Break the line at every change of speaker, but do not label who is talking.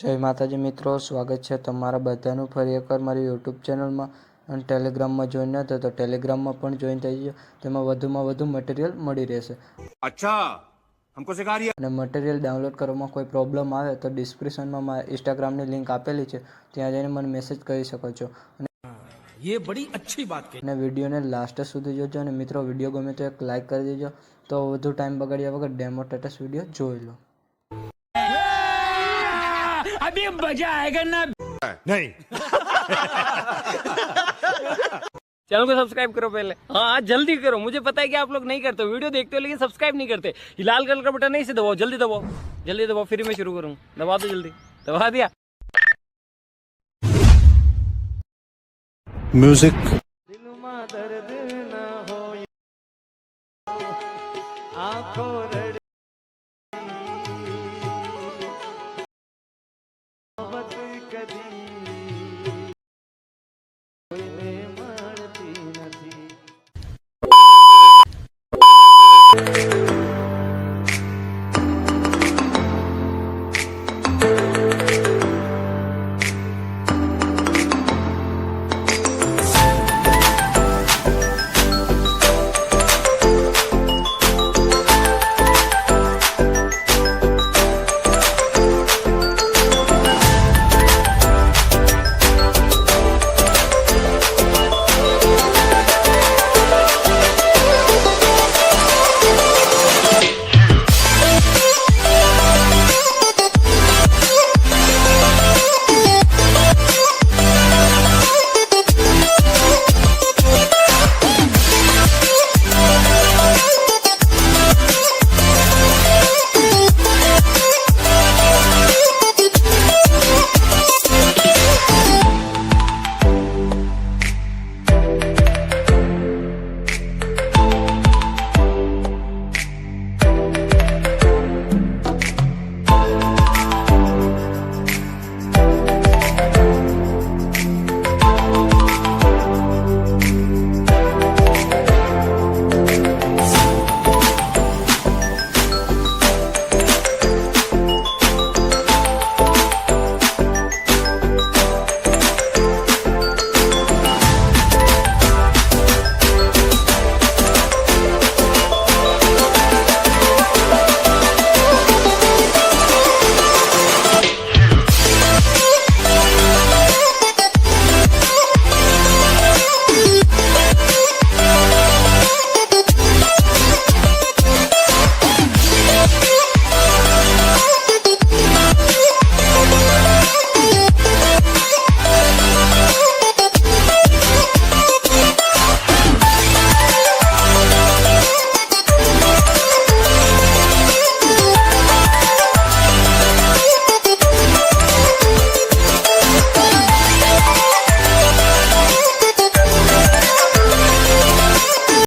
જય માતાજી મિત્રો, સ્વાગત છે તમારા બધાનું ફરી એકવાર મારી યુટ્યુબ ચેનલમાં અને ટેલિગ્રામમાં જોઈન ન થયો તો ટેલિગ્રામમાં પણ જોઈન થઈ ગયો. તેમાં વધુમાં વધુ મટીરિયલ મળી રહેશે.
अच्छा हमको सिखा रही है।
અને મટીરિયલ ડાઉનલોડ કરવામાં કોઈ પ્રોબ્લેમ આવે તો ડિસ્ક્રિપ્શનમાં મારા ઇન્સ્ટાગ્રામની લિંક આપેલી છે, ત્યાં જઈને મને મેસેજ કરી શકો છો.
ये बड़ी अच्छी बात कही।
અને વિડીયોને લાસ્ટ સુધી જોજો. અને મિત્રો, વિડીયો ગમે તો એક લાઇક કરી દેજો. તો વધુ ટાઈમ બગાડ્યા વગર ડેમો સ્ટેટસ વિડીયો જોઈ લો.
अभी मजा आएगा ना। नहीं
चैनल को सब्सक्राइब करो पहले। हाँ जल्दी करो, मुझे पता है कि आप लोग नहीं करते, वीडियो देखते हो लेकिन सब्सक्राइब नहीं करते। ये लाल कलर का बटन नहीं से दबाओ, जल्दी दबाओ, जल्दी दबाओ, फिर मैं शुरू करूँ। दबा दो जल्दी, दबा दिया।
म्यूजिक
दिल में दर्द ना हो, आंखों